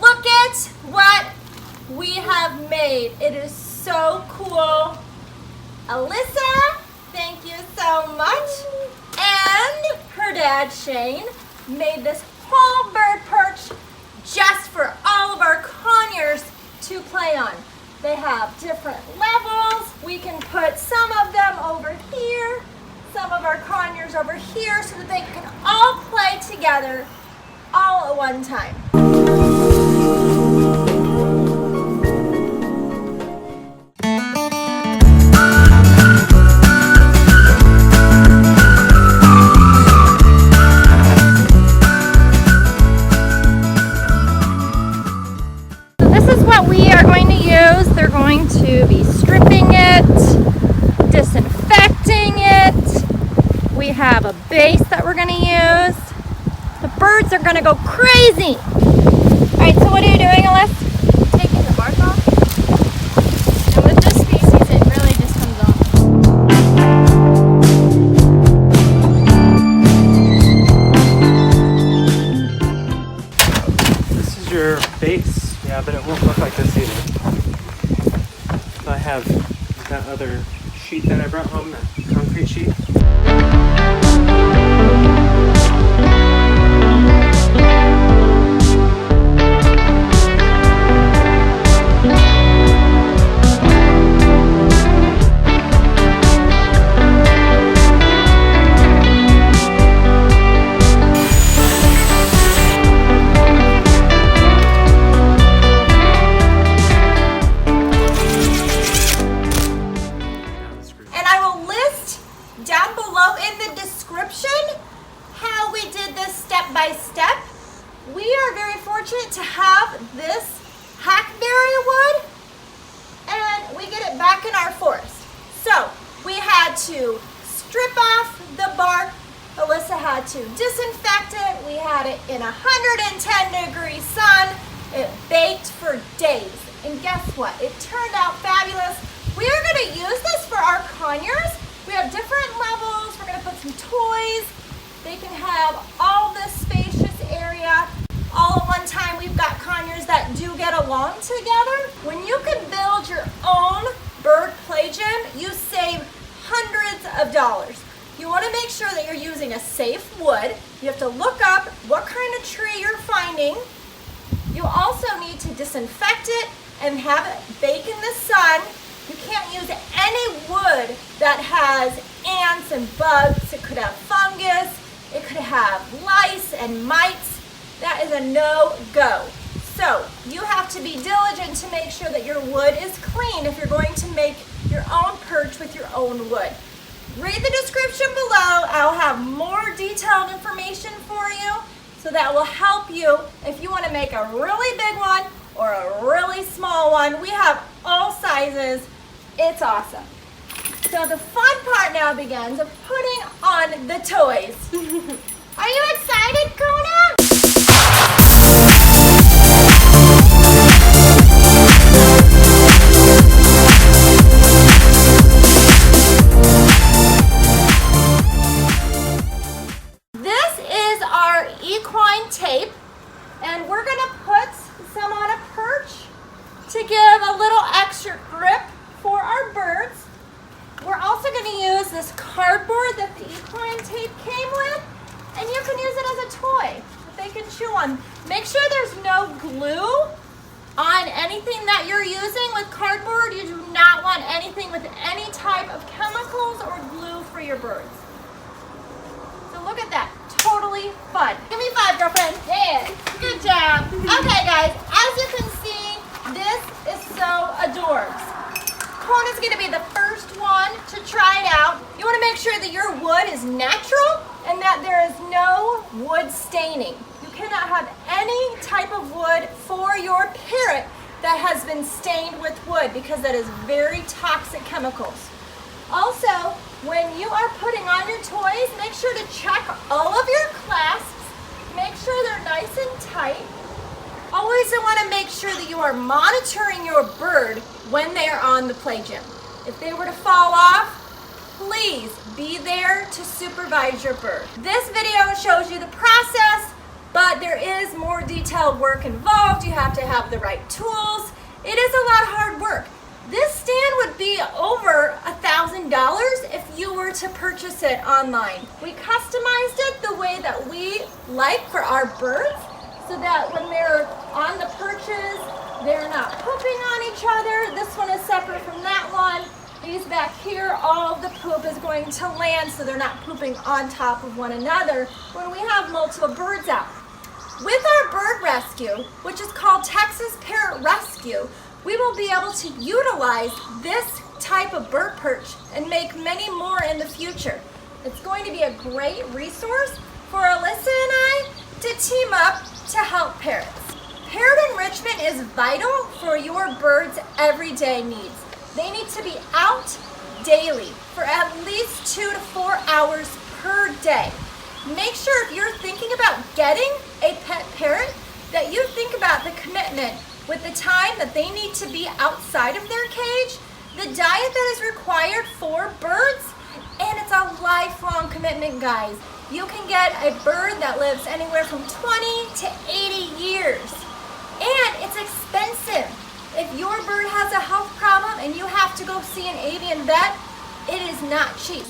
look at what we have made. It is so cool. Alyssa, thank you so much. And her dad, Shane, made this whole bird perch just for all of our conures to play on. They have different levels. We can put some of them over here, some of our conures over here, so that they can all play together all at one time. We are going to use, they're going to be stripping it, disinfecting it. We have a base that we're going to use. The birds are going to go crazy. Alright, so what are you doing, Alyssa? Taking the bark off. And with this species, it really just comes off. This is your base. Yeah, but it won't look like this either. So I have that other sheet that I brought home, that concrete sheet. Down below in the description how we did this step by step. We are very fortunate to have this hackberry wood, and we get it back in our forest. So we had to strip off the bark. Alyssa had to disinfect it. We had it in 110-degree sun. It baked for days. And guess what? It turned out fabulous. We are going to use this for our conures. We have different levels. We're going to put some toys. They can have all this spacious area all at one time. We've got conures that do get along together. When you can build your own bird play gym, you save hundreds of dollars. You want to make sure that you're using a safe wood. You have to look up what kind of tree you're finding. You also need to disinfect it and have it bake in the sun. You can't use any wood that has ants and bugs. It could have fungus. It could have lice and mites. That is a no-go. So you have to be diligent to make sure that your wood is clean if you're going to make your own perch with your own wood. Read the description below. I'll have more detailed information for you, so that will help you if you want to make a really big one or a really small one. We have all sizes. It's awesome. So the fun part now begins of putting on the toys. Are you excited, Kona? This is our equine tape, and we're going to put some on a perch to give a little extra grip for our birds. We're also going to use this cardboard that the equine tape came with, and you can use it as a toy that they can chew on. Make sure there's no glue on anything that you're using with cardboard. You do not want anything with any type of chemicals or glue for your birds. So look at that. Totally fun. Give me 5, girlfriend. Yeah. Good job. Okay, guys. As you can see, this is so adorbs. Kona's going to be the first one to try it out. You want to make sure that your wood is natural and that there is no wood staining. You cannot have any type of wood for your parrot that has been stained with wood, because that is very toxic chemicals. Also, when you are putting on your toys, make sure to check all of your clasps. Make sure they're nice and tight. Always want to make sure that you are monitoring your bird when they are on the play gym. If they were to fall off, please be there to supervise your bird. This video shows you the process but there is more detailed work involved. You have to have the right tools. It is a lot of hard work. This stand would be over $1,000 if you were to purchase it online. We customized it the way that we like for our birds, so that when they're on the perches, they're not pooping on each other. This one is separate from that one. These back here, all of the poop is going to land, so they're not pooping on top of one another when we have multiple birds out. With our bird rescue, which is called Texas Parrot Rescue, we will be able to utilize this type of bird perch and make many more in the future. It's going to be a great resource for Alyssa and I to team up to help parrots. Parrot enrichment is vital for your bird's everyday needs. They need to be out daily for at least 2 to 4 hours per day. Make sure if you're thinking about getting a pet parrot that you think about the commitment with the time that they need to be outside of their cage, the diet that is required for birds, and it's a lifelong commitment, guys. You can get a bird that lives anywhere from 20 to 80 years, and it's expensive. If your bird has a health problem and you have to go see an avian vet, it is not cheap.